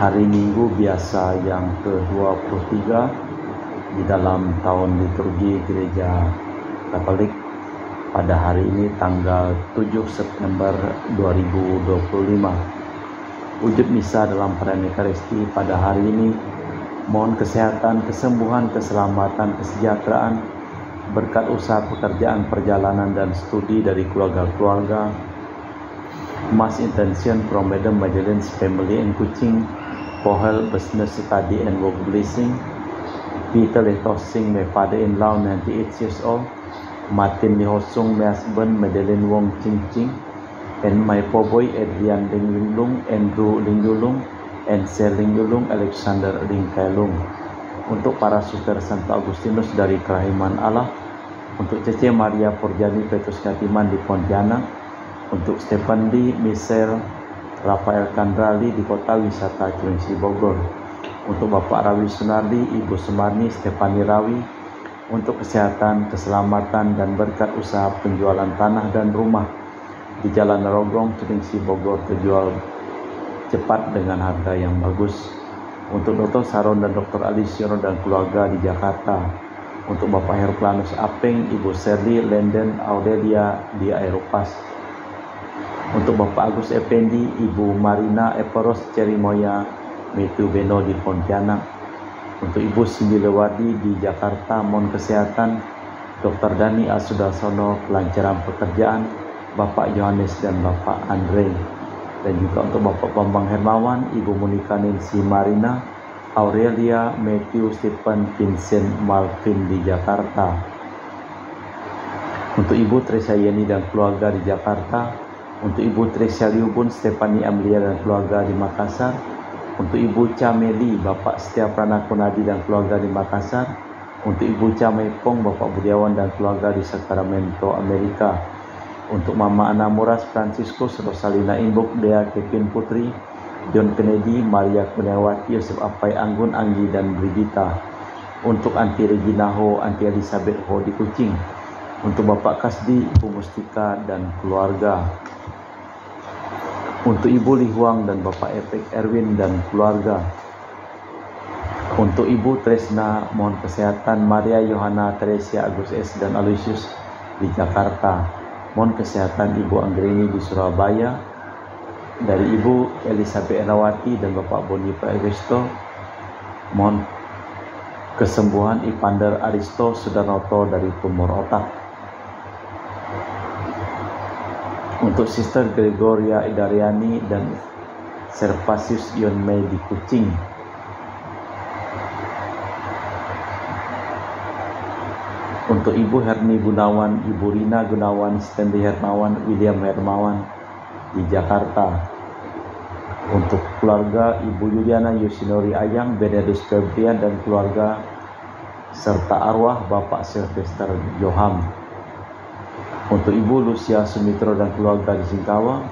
Hari Minggu biasa yang ke-23 di dalam tahun liturgi Gereja Katolik pada hari ini tanggal 7 September 2025. Wujud misa dalam perayaan Ekaristi pada hari ini, mohon kesehatan, kesembuhan, keselamatan, kesejahteraan, berkat usaha pekerjaan, perjalanan, dan studi dari keluarga-keluarga, mass intention from Madam Madeline's family and Kuching, for health, business, study, and work blessing. Peter Letosing, my father-in-law, 98 years old. Martin Lihosung, my husband, Madeline Wong Ching Ching. And my poor boy, Adrian Ling Lung, Andrew Ling Lung, and Sel Ling Lung, Alexander Ling Kailung. Untuk para suster Santo Agustinus dari Kerahiman Allah. Untuk Cece Maria Porjani Petrus Katiman di Pontianak. Untuk Stephen Lee, Michelle, Rafael Kandrali di Kota Wisata Cilengsi Bogor. Untuk Bapak Rawi Sunardi, Ibu Sumarni, Stefani Rawi, untuk kesehatan, keselamatan, dan berkat usaha penjualan tanah dan rumah di Jalan Rogong, Cilengsi Bogor, terjual cepat dengan harga yang bagus. Untuk Dr. Saron dan Dr. Alisiono dan keluarga di Jakarta. Untuk Bapak Herplanus Apeng, Ibu Serli, Lenden, Audelia di Aeropas. Untuk Bapak Agus Effendi, Ibu Marina Eperos Cerimoya, Metu Beno di Pontianak. Untuk Ibu Simbilewadi di Jakarta, mohon kesehatan, Dr. Dani Asudarsono, kelancaran pekerjaan, Bapak Yohanes dan Bapak Andre. Dan juga untuk Bapak Bambang Hermawan, Ibu Monika Nancy Marina, Aurelia, Matthew, Stephen, Vincent, Malvin di Jakarta. Untuk Ibu Teresa Yeni dan keluarga di Jakarta. Untuk Ibu Tresia Liubun, Stefani Amelia dan keluarga di Makassar. Untuk Ibu Cameli, Bapak Setia Pranakunadi dan keluarga di Makassar. Untuk Ibu Camepong, Bapak Budiawan dan keluarga di Sacramento, Amerika. Untuk Mama Ana Muras Franciscus, Rosalina Imbuk, Dea Kevin Putri, John Kennedy, Maria Kurniawati, Yosef Apai Anggun, Anggi dan Brigita. Untuk Anti Regina Ho, Anti Elizabeth Ho di Kuching. Untuk Bapak Kasdi, Ibu Mustika dan keluarga. Untuk Ibu Lihuang dan Bapak Epek Erwin dan keluarga. Untuk Ibu Tresna, mohon kesehatan, Maria Yohana Teresia Agus S dan Aloysius di Jakarta. Mohon kesehatan Ibu Anggrini di Surabaya. Dari Ibu Elizabeth Erawati dan Bapak Boni Praesto. Mohon kesembuhan Ipander Aristo Sudarnoto dari tumor otak. Untuk Sister Gregoria Idariani dan Servasius Yonmei di Kuching. Untuk Ibu Herni Gunawan, Ibu Rina Gunawan, Stanley Hermawan, William Hermawan di Jakarta. Untuk keluarga Ibu Yuliana Yosinori Ayang, Benedus Febrian dan keluarga, serta arwah Bapak Sylvester Joham. Untuk Ibu Lucia Sumitro dan keluarga di Singkawang.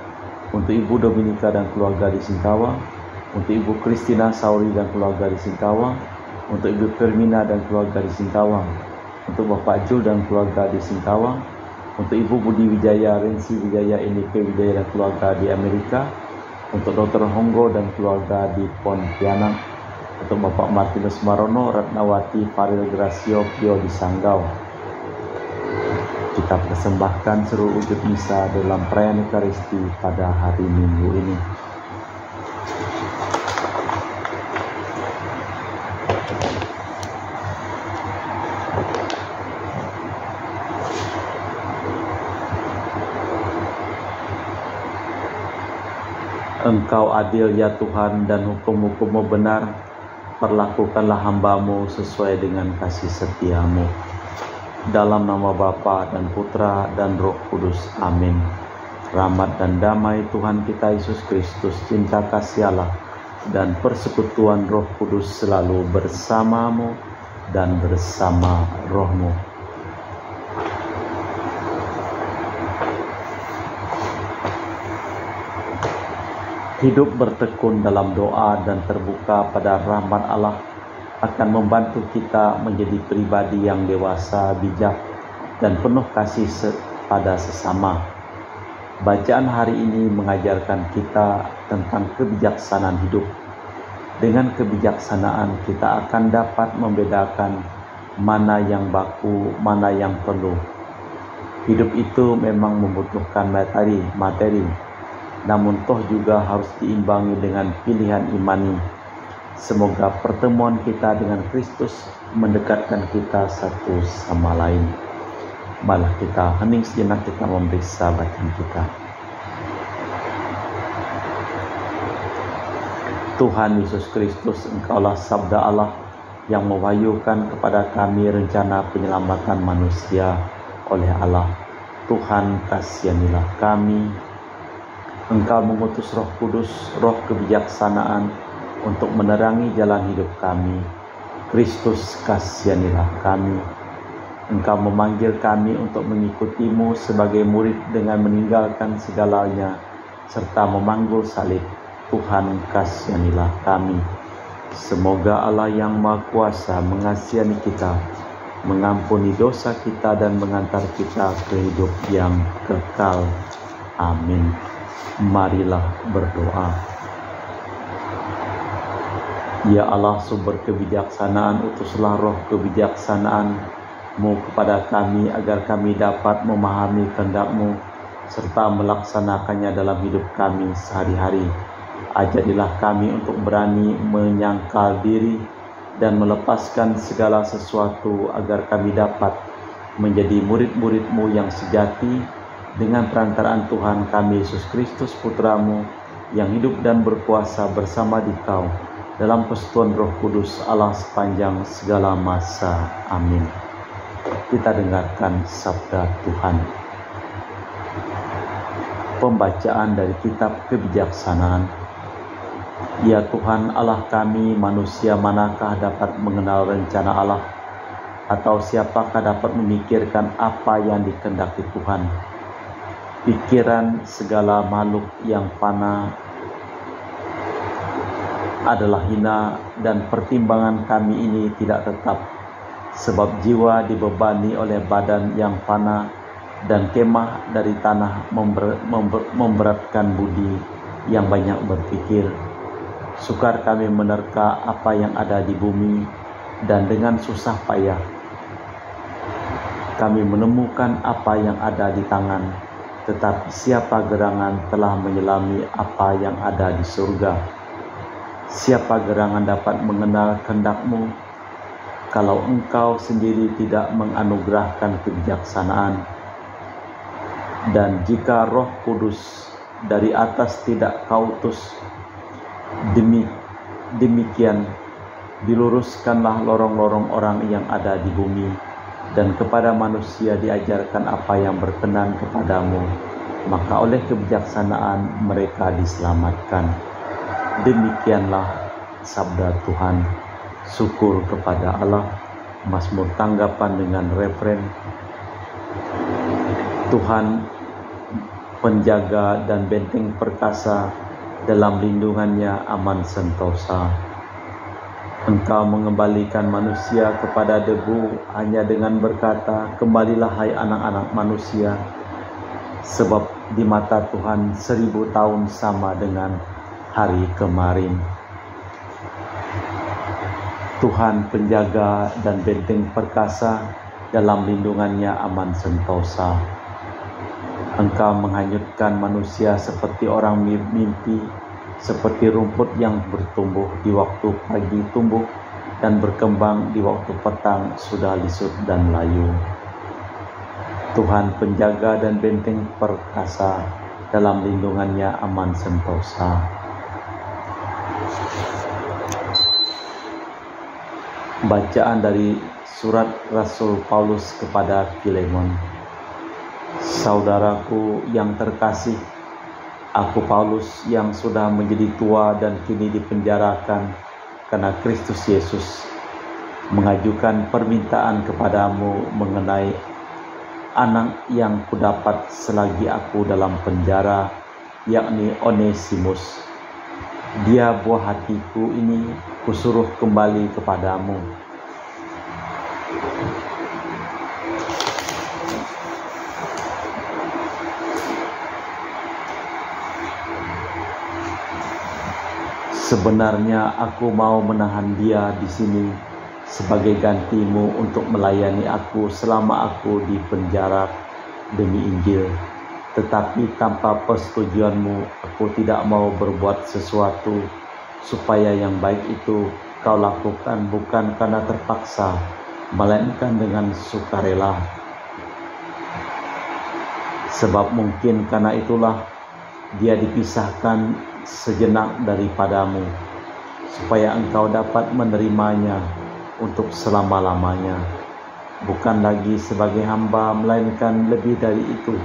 Untuk Ibu Dominika dan keluarga di Singkawang. Untuk Ibu Kristina Sauri dan keluarga di Singkawang. Untuk Ibu Firmina dan keluarga di Singkawang. Untuk Bapak Jul dan keluarga di Singkawang. Untuk Ibu Budi Wijaya, Rensi Wijaya, NIP Wijaya dan keluarga di Amerika. Untuk Dr. Honggo dan keluarga di Pontianak. Untuk Bapak Martinus Marono, Ratnawati, Faril Gracio, Pio di Sanggau. Kita persembahkan seluruh wujud misa dalam perayaan Ekaristi pada hari Minggu ini. Engkau adil ya Tuhan, dan hukum-hukum-Mu benar. Perlakukanlah hamba-Mu sesuai dengan kasih setia-Mu. Dalam nama Bapa dan Putra dan Roh Kudus. Amin. Rahmat dan damai Tuhan kita Yesus Kristus, cinta kasih Allah, dan persekutuan Roh Kudus selalu bersamamu dan bersama rohmu. Hidup bertekun dalam doa dan terbuka pada rahmat Allah akan membantu kita menjadi pribadi yang dewasa, bijak, dan penuh kasih pada sesama. Bacaan hari ini mengajarkan kita tentang kebijaksanaan hidup. Dengan kebijaksanaan kita akan dapat membedakan mana yang baku, mana yang perlu. Hidup itu memang membutuhkan materi, namun toh juga harus diimbangi dengan pilihan imani. Semoga pertemuan kita dengan Kristus mendekatkan kita satu sama lain. Malah kita hening sejenak, kita memeriksa bacaan kita. Tuhan Yesus Kristus, Engkaulah sabda Allah yang mewahyukan kepada kami rencana penyelamatan manusia oleh Allah. Tuhan, kasihanilah kami. Engkau mengutus Roh Kudus, roh kebijaksanaan untuk menerangi jalan hidup kami. Kristus, kasihanilah kami. Engkau memanggil kami untuk mengikutimu sebagai murid dengan meninggalkan segalanya serta memanggul salib. Tuhan, kasihanilah kami. Semoga Allah yang Maha Kuasa mengasihi kita, mengampuni dosa kita dan mengantar kita ke hidup yang kekal. Amin. Marilah berdoa. Ya Allah, sumber kebijaksanaan, utuslah roh kebijaksanaan-Mu kepada kami agar kami dapat memahami kehendak-Mu serta melaksanakannya dalam hidup kami sehari-hari. Ajarilah kami untuk berani menyangkal diri dan melepaskan segala sesuatu agar kami dapat menjadi murid-murid-Mu yang sejati dengan perantaraan Tuhan kami Yesus Kristus Putra-Mu yang hidup dan berkuasa bersama Dikau dalam persekutuan Roh Kudus Allah sepanjang segala masa. Amin. Kita dengarkan sabda Tuhan. Pembacaan dari kitab kebijaksanaan. Ya Tuhan Allah kami, manusia manakah dapat mengenal rencana Allah? Atau siapakah dapat memikirkan apa yang dikehendaki Tuhan? Pikiran segala makhluk yang fana adalah hina, dan pertimbangan kami ini tidak tetap. Sebab jiwa dibebani oleh badan yang fana, dan kemah dari tanah memberatkan budi yang banyak berpikir. Sukar kami menerka apa yang ada di bumi, dan dengan susah payah kami menemukan apa yang ada di tangan. Tetapi siapa gerangan telah menyelami apa yang ada di surga? Siapa gerangan dapat mengenal kehendak-Mu kalau Engkau sendiri tidak menganugerahkan kebijaksanaan? Dan jika Roh Kudus dari atas tidak Kau utus, demikian diluruskanlah lorong-lorong orang yang ada di bumi, dan kepada manusia diajarkan apa yang berkenan kepadamu, maka oleh kebijaksanaan mereka diselamatkan. Demikianlah sabda Tuhan. Syukur kepada Allah. Mazmur tanggapan dengan referen. Tuhan penjaga dan benteng perkasa, dalam lindungannya aman sentosa. Engkau mengembalikan manusia kepada debu hanya dengan berkata, kembalilah hai anak-anak manusia, sebab di mata Tuhan 1000 tahun sama dengan hari kemarin. Tuhan penjaga dan benteng perkasa, dalam lindungannya aman sentosa. Engkau menghanyutkan manusia seperti orang mimpi, seperti rumput yang bertumbuh di waktu pagi tumbuh dan berkembang di waktu petang sudah lisut dan layu. Tuhan penjaga dan benteng perkasa, dalam lindungannya aman sentosa. Bacaan dari surat Rasul Paulus kepada Filemon. Saudaraku yang terkasih, aku Paulus yang sudah menjadi tua dan kini dipenjarakan karena Kristus Yesus, mengajukan permintaan kepadamu mengenai anak yang kudapat selagi aku dalam penjara, yakni Onesimus. Dia buah hatiku ini kusuruh kembali kepadamu. Sebenarnya aku mau menahan dia di sini sebagai gantimu untuk melayani aku selama aku di penjara demi Injil. Tetapi tanpa persetujuanmu, aku tidak mau berbuat sesuatu supaya yang baik itu kau lakukan bukan karena terpaksa, melainkan dengan sukarela. Sebab mungkin karena itulah dia dipisahkan sejenak daripadamu, supaya engkau dapat menerimanya untuk selama-lamanya, bukan lagi sebagai hamba, melainkan lebih dari itu,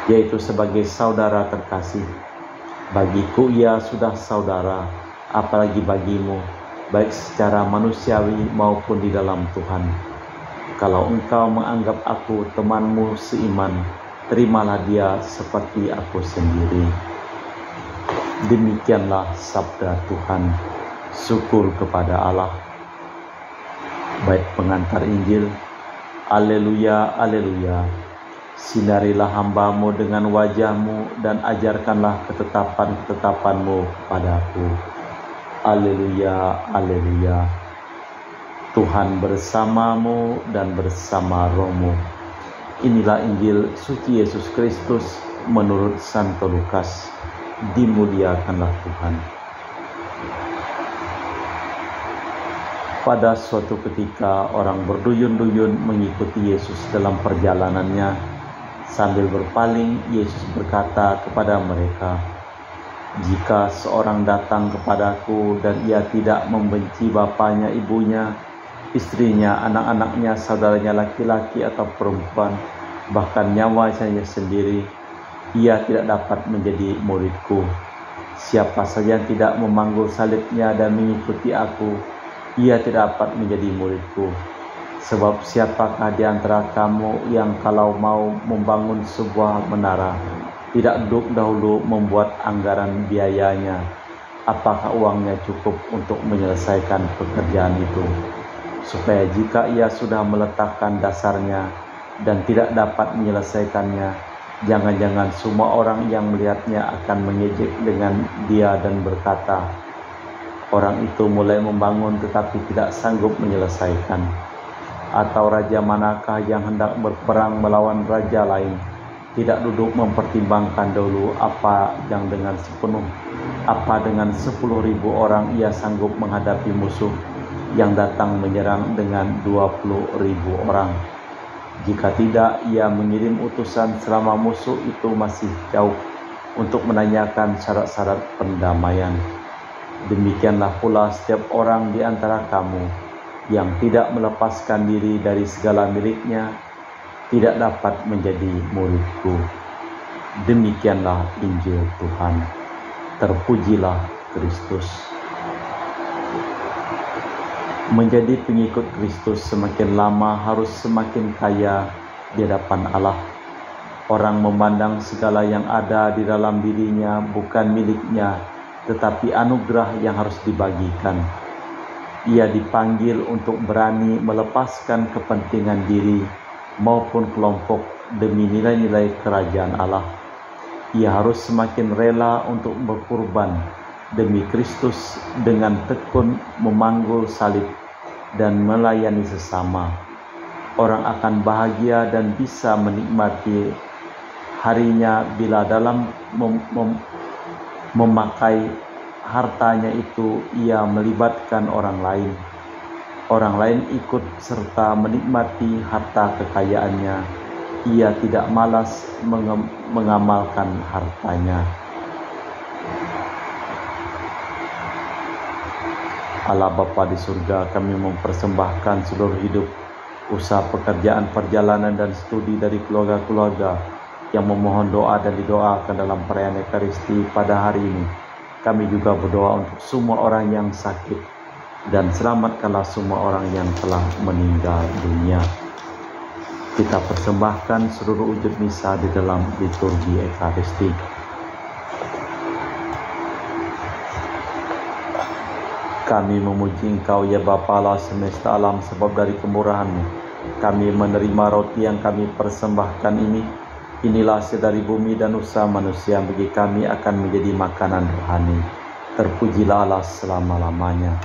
yaitu sebagai saudara terkasih. Bagiku ia sudah saudara, apalagi bagimu, baik secara manusiawi maupun di dalam Tuhan. Kalau engkau menganggap aku temanmu seiman, terimalah dia seperti aku sendiri. Demikianlah sabda Tuhan. Syukur kepada Allah. Bait pengantar Injil. Alleluia, alleluia. Sinarilah hamba-Mu dengan wajah-Mu dan ajarkanlah ketetapan-ketetapan-Mu padaku. Alleluia, alleluia. Tuhan bersamamu dan bersama rohmu. Inilah Injil suci Yesus Kristus menurut Santo Lukas. Dimuliakanlah Tuhan. Pada suatu ketika orang berduyun-duyun mengikuti Yesus dalam perjalanannya. Sambil berpaling, Yesus berkata kepada mereka, "Jika seorang datang kepadaku dan ia tidak membenci bapaknya, ibunya, istrinya, anak-anaknya, saudaranya laki-laki atau perempuan, bahkan nyawanya sendiri, ia tidak dapat menjadi muridku. Siapa saja yang tidak memanggul salibnya dan mengikuti aku, ia tidak dapat menjadi muridku. Sebab siapakah di antara kamu yang kalau mau membangun sebuah menara, tidak duduk dahulu membuat anggaran biayanya? Apakah uangnya cukup untuk menyelesaikan pekerjaan itu? Supaya jika ia sudah meletakkan dasarnya dan tidak dapat menyelesaikannya, jangan-jangan semua orang yang melihatnya akan mengejek dengan dia dan berkata, 'Orang itu mulai membangun tetapi tidak sanggup menyelesaikan.' Atau raja manakah yang hendak berperang melawan raja lain, tidak duduk mempertimbangkan dahulu apa dengan 10.000 orang ia sanggup menghadapi musuh yang datang menyerang dengan 20.000 orang. Jika tidak, ia mengirim utusan selama musuh itu masih jauh untuk menanyakan syarat-syarat pendamaian. Demikianlah pula setiap orang di antara kamu yang tidak melepaskan diri dari segala miliknya, tidak dapat menjadi muridku." Demikianlah Injil Tuhan. Terpujilah Kristus. Menjadi pengikut Kristus semakin lama harus semakin kaya di hadapan Allah. Orang memandang segala yang ada di dalam dirinya bukan miliknya, tetapi anugerah yang harus dibagikan. Ia dipanggil untuk berani melepaskan kepentingan diri maupun kelompok demi nilai-nilai kerajaan Allah. Ia harus semakin rela untuk berkorban demi Kristus dengan tekun memanggul salib dan melayani sesama. Orang akan bahagia dan bisa menikmati harinya bila dalam memakai hartanya itu ia melibatkan orang lain. Orang lain ikut serta menikmati harta kekayaannya. Ia tidak malas mengamalkan hartanya. Allah Bapa di surga, kami mempersembahkan seluruh hidup, usaha pekerjaan, perjalanan dan studi dari keluarga-keluarga yang memohon doa dan didoakan dalam perayaan Ekaristi pada hari ini. Kami juga berdoa untuk semua orang yang sakit, dan selamatkanlah semua orang yang telah meninggal dunia. Kita persembahkan seluruh wujud misa di dalam liturgi Ekaristi. Kami memuji Engkau ya Bapa Allah semesta alam, sebab dari kemurahan-Mu kami menerima roti yang kami persembahkan ini Inilah hasil dari bumi dan usaha manusia, bagi kami akan menjadi makanan rohani. Terpujilah Allah selama-lamanya.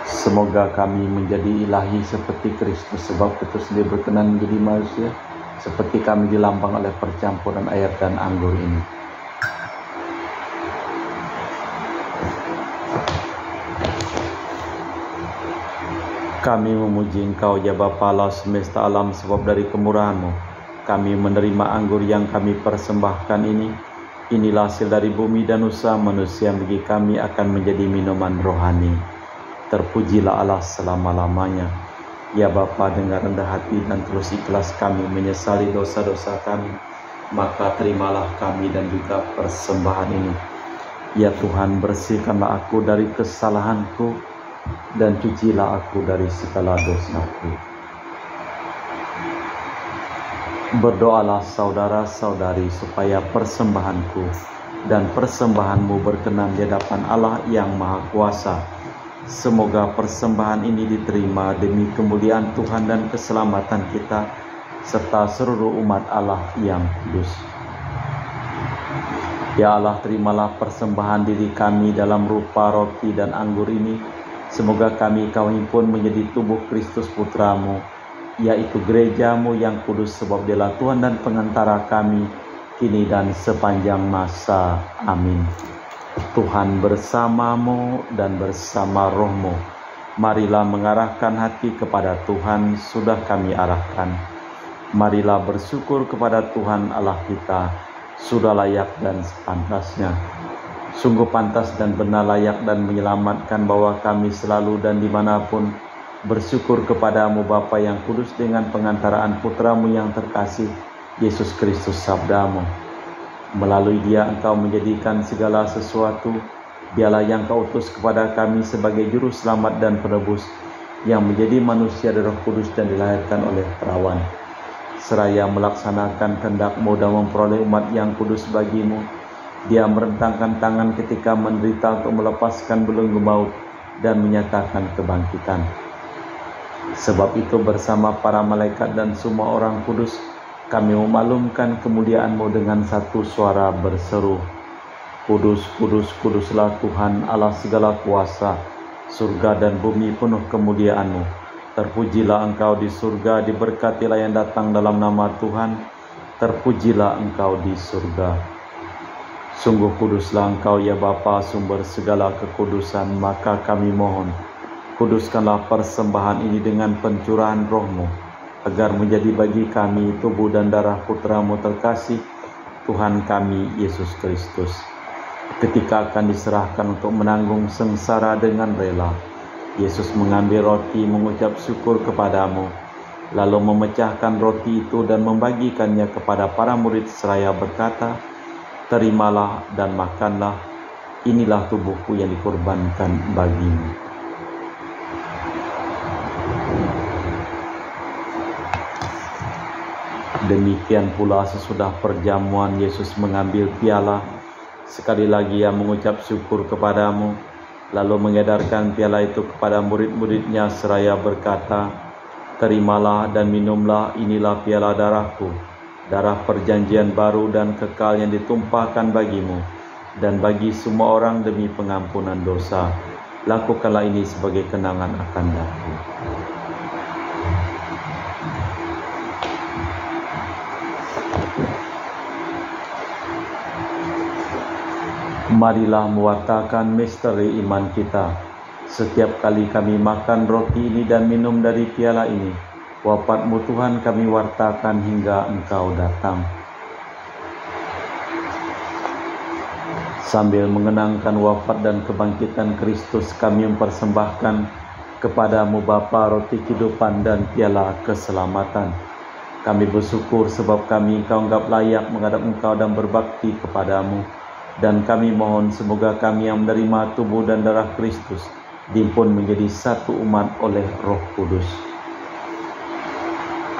Semoga kami menjadi ilahi seperti Kristus, sebab Kristus sendiri berkenan menjadi manusia, seperti kami dilambang oleh percampuran air dan anggur ini. Kami memuji Engkau, ya Bapa Allah semesta alam, sebab dari kemurahan-Mu kami menerima anggur yang kami persembahkan ini. Inilah hasil dari bumi dan usaha manusia, bagi kami akan menjadi minuman rohani. Terpujilah Allah selama-lamanya. Ya Bapa, dengan rendah hati dan tulus ikhlas kami menyesali dosa-dosa kami, maka terimalah kami dan juga persembahan ini. Ya Tuhan, bersihkanlah aku dari kesalahanku dan cucilah aku dari segala dosaku. Berdoalah saudara-saudari supaya persembahanku dan persembahanmu berkenan di hadapan Allah yang Maha Kuasa. Semoga persembahan ini diterima demi kemuliaan Tuhan dan keselamatan kita, serta seluruh umat Allah yang kudus. Ya Allah, terimalah persembahan diri kami dalam rupa roti dan anggur ini. Semoga kami Kau himpun menjadi tubuh Kristus Putramu, yaitu gerejamu yang kudus, sebab Dialah Tuhan dan pengantara kami, kini dan sepanjang masa. Amin. Tuhan bersamamu dan bersama rohmu. Marilah mengarahkan hati kepada Tuhan, sudah kami arahkan. Marilah bersyukur kepada Tuhan Allah kita, sudah layak dan sepantasnya. Sungguh pantas dan benar, layak dan menyelamatkan bahwa kami selalu dan dimanapun bersyukur kepadamu Bapa yang kudus, dengan pengantaraan Putramu yang terkasih, Yesus Kristus Sabdamu. Melalui Dia Engkau menjadikan segala sesuatu. Dialah yang Kau utus kepada kami sebagai juru selamat dan penebus, yang menjadi manusia dari Roh Kudus dan dilahirkan oleh perawan. Seraya melaksanakan kehendak-Mu dan memperoleh umat yang kudus bagi-Mu, Dia merentangkan tangan ketika menderita untuk melepaskan belenggu maut dan menyatakan kebangkitan. Sebab itu bersama para malaikat dan semua orang kudus, kami memaklumkan kemuliaan-Mu dengan satu suara berseru, Kudus, kudus, kuduslah Tuhan Allah segala kuasa, surga dan bumi penuh kemuliaan-Mu. Terpujilah Engkau di surga, diberkatilah yang datang dalam nama Tuhan, terpujilah Engkau di surga. Sungguh kuduslah Engkau ya Bapa, sumber segala kekudusan, maka kami mohon, kuduskanlah persembahan ini dengan pencurahan Roh-Mu, agar menjadi bagi kami tubuh dan darah Putra-Mu terkasih, Tuhan kami Yesus Kristus. Ketika akan diserahkan untuk menanggung sengsara dengan rela, Yesus mengambil roti, mengucap syukur kepadamu, lalu memecahkan roti itu dan membagikannya kepada para murid seraya berkata, terimalah dan makanlah, inilah tubuhku yang dikorbankan bagimu. Demikian pula sesudah perjamuan, Yesus mengambil piala. Sekali lagi Ia mengucap syukur kepadamu, lalu mengedarkan piala itu kepada murid-murid-Nya seraya berkata, terimalah dan minumlah, inilah piala darahku, darah perjanjian baru dan kekal yang ditumpahkan bagimu dan bagi semua orang demi pengampunan dosa. Lakukanlah ini sebagai kenangan akan aku. Marilah mewartakan misteri iman kita. Setiap kali kami makan roti ini dan minum dari piala ini, wafat-Mu Tuhan kami wartakan hingga Engkau datang. Sambil mengenangkan wafat dan kebangkitan Kristus, kami mempersembahkan kepadamu Bapa roti kehidupan dan piala keselamatan. Kami bersyukur sebab kami Engkau anggap layak menghadap Engkau dan berbakti kepadamu. Dan kami mohon semoga kami yang menerima tubuh dan darah Kristus dihimpun menjadi satu umat oleh Roh Kudus.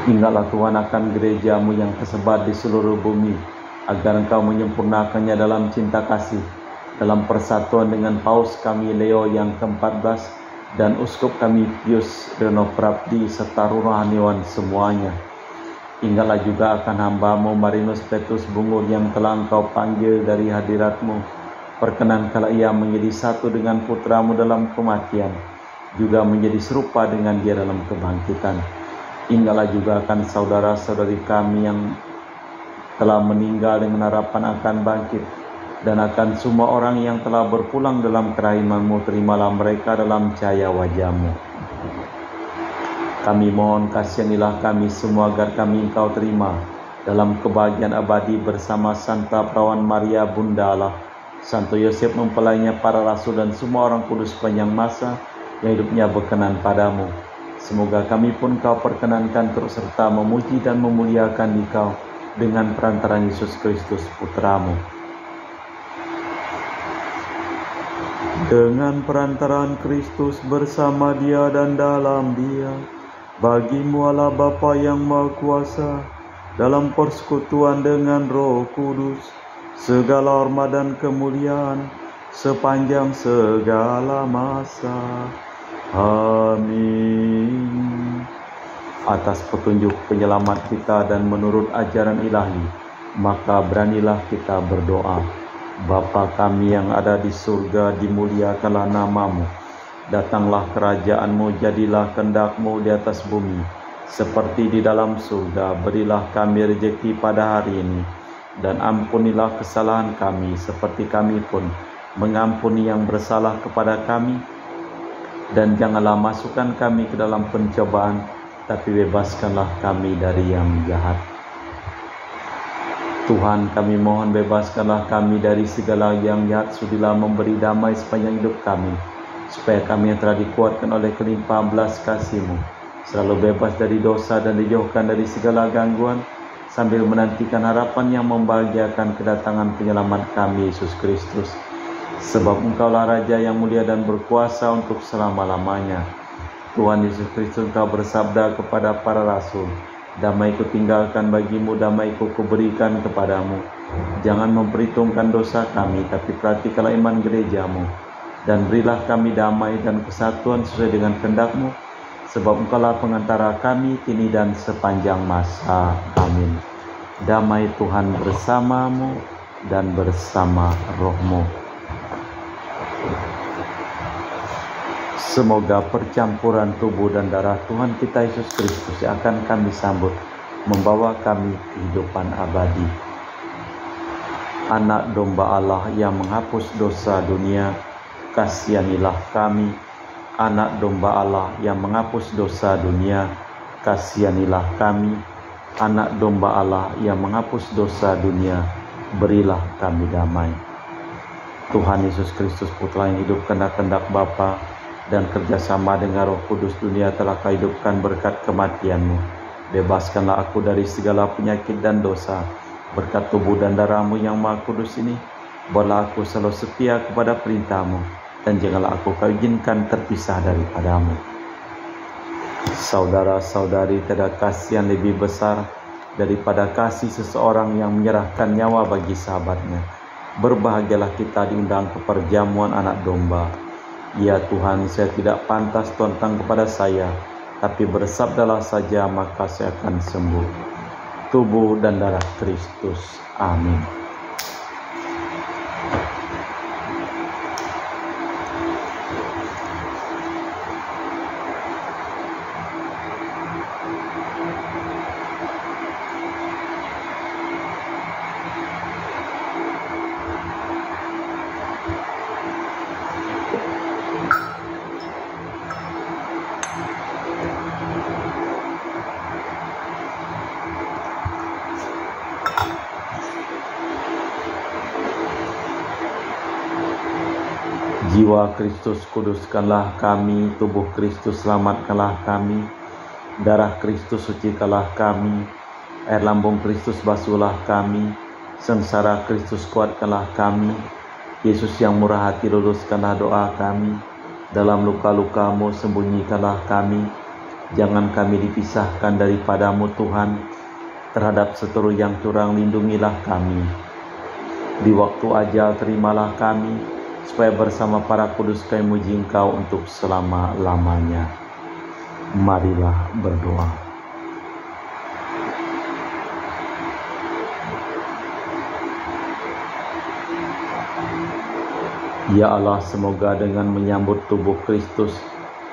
Ingatlah Tuhan akan gereja-Mu yang tersebar di seluruh bumi, agar Engkau menyempurnakannya dalam cinta kasih, dalam persatuan dengan Paus kami Leo yang ke-14 dan Uskup kami Pius Reno Prabdi serta rohaniwan semuanya. Ingatlah juga akan hamba-Mu Marinus Petrus Bungur yang telah Engkau panggil dari hadirat-Mu. Perkenankanlah ia menjadi satu dengan putra-Mu dalam kematian, juga menjadi serupa dengan Dia dalam kebangkitan. Ingatlah juga akan saudara-saudari kami yang telah meninggal dengan harapan akan bangkit, dan akan semua orang yang telah berpulang dalam kerahiman-Mu. Terimalah mereka dalam cahaya wajah-Mu. Kami mohon kasihanilah kami semua agar kami Engkau terima dalam kebahagiaan abadi bersama Santa Perawan Maria Bunda Allah, Santo Yosef mempelainya, para rasul dan semua orang kudus sepanjang masa yang hidupnya berkenan padamu. Semoga kami pun Kau perkenankan terus serta memuji dan memuliakan Dikau dengan perantaraan Yesus Kristus Putra-Mu. Dengan perantaraan Kristus, bersama Dia dan dalam Dia, bagi-Mu Allah Bapa yang Maha Kuasa, dalam persekutuan dengan Roh Kudus, segala hormat dan kemuliaan sepanjang segala masa. Amin. Atas petunjuk penyelamat kita dan menurut ajaran ilahi, maka beranilah kita berdoa. Bapa kami yang ada di surga, dimuliakanlah nama-Mu. Datanglah kerajaan-Mu, jadilah kehendak-Mu di atas bumi seperti di dalam surga. Berilah kami rezeki pada hari ini, dan ampunilah kesalahan kami seperti kami pun mengampuni yang bersalah kepada kami. Dan janganlah masukkan kami ke dalam pencobaan, tapi bebaskanlah kami dari yang jahat. Tuhan, kami mohon bebaskanlah kami dari segala yang jahat. Sudilah memberi damai sepanjang hidup kami, supaya kami yang telah dikuatkan oleh kelimpahan belas kasih-Mu selalu bebas dari dosa dan dijauhkan dari segala gangguan, sambil menantikan harapan yang membahagiakan kedatangan penyelamat kami, Yesus Kristus. Sebab Engkaulah Raja yang mulia dan berkuasa untuk selama-lamanya. Tuhan Yesus Kristus, Engkau bersabda kepada para rasul, damai-Ku tinggalkan bagimu, damai-Ku kuberikan kepadamu. Jangan memperhitungkan dosa kami, tapi perhatikanlah iman gereja-Mu. Dan berilah kami damai dan kesatuan sesuai dengan kehendak-Mu, sebab Engkaulah pengantara kami kini dan sepanjang masa. Amin. Damai Tuhan bersamamu dan bersama rohmu. Semoga percampuran tubuh dan darah Tuhan kita Yesus Kristus yang akan kami sambut membawa kami kehidupan abadi. Anak domba Allah yang menghapus dosa dunia, kasihanilah kami. Anak domba Allah yang menghapus dosa dunia, kasihanilah kami. Anak domba Allah yang menghapus dosa dunia, berilah kami damai. Tuhan Yesus Kristus, Putra yang hidup kehendak Bapa dan kerjasama dengan Roh Kudus, dunia telah Kau hidupkan berkat kematian-Mu. Bebaskanlah aku dari segala penyakit dan dosa. Berkat tubuh dan darah-Mu yang Maha Kudus ini, buatlah aku selalu setia kepada perintah-Mu, dan janganlah aku Kau izinkan terpisah daripada-Mu. Saudara-saudari, tiada kasih yang lebih besar daripada kasih seseorang yang menyerahkan nyawa bagi sahabatnya. Berbahagialah kita diundang ke perjamuan anak domba. Ya Tuhan, saya tidak pantas Tuhan datang kepada saya, tapi bersabdalah saja maka saya akan sembuh. Tubuh dan darah Kristus. Amin. Jiwa Kristus kuduskanlah kami, tubuh Kristus selamatkanlah kami, darah Kristus sucikanlah kami, air lambung Kristus basuhlah kami, sengsara Kristus kuatkanlah kami. Yesus yang murah hati luluskanlah doa kami, dalam luka-luka-Mu sembunyikanlah kami, jangan kami dipisahkan daripada-Mu Tuhan. Terhadap seteru yang curang lindungilah kami. Di waktu ajal terimalah kami, supaya bersama para kudus kami muji Engkau untuk selama-lamanya. Marilah berdoa. Ya Allah, semoga dengan menyambut tubuh Kristus,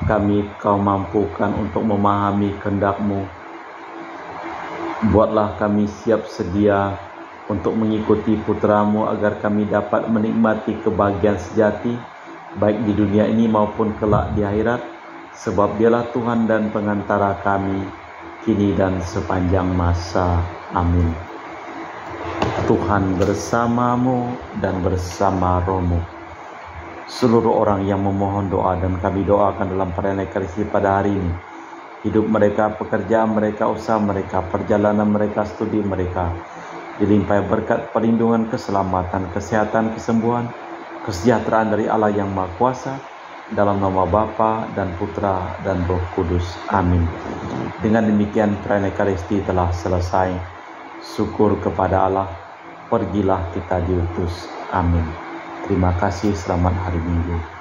kami Kau mampukan untuk memahami kehendak-Mu. Buatlah kami siap sedia untuk mengikuti putra-Mu agar kami dapat menikmati kebahagiaan sejati, baik di dunia ini maupun kelak di akhirat, sebab Dialah Tuhan dan pengantara kami, kini dan sepanjang masa. Amin. Tuhan bersamamu dan bersama rohmu. Seluruh orang yang memohon doa dan kami doakan dalam perayaan Ekaristi pada hari ini, hidup mereka, pekerjaan mereka, usaha mereka, perjalanan mereka, studi mereka, dilimpahi berkat perlindungan, keselamatan, kesehatan, kesembuhan, kesejahteraan dari Allah yang Maha Kuasa, dalam nama Bapa dan Putra dan Roh Kudus. Amin. Dengan demikian perayaan Ekaristi telah selesai. Syukur kepada Allah, pergilah kita diutus. Amin. Terima kasih, selamat hari Minggu.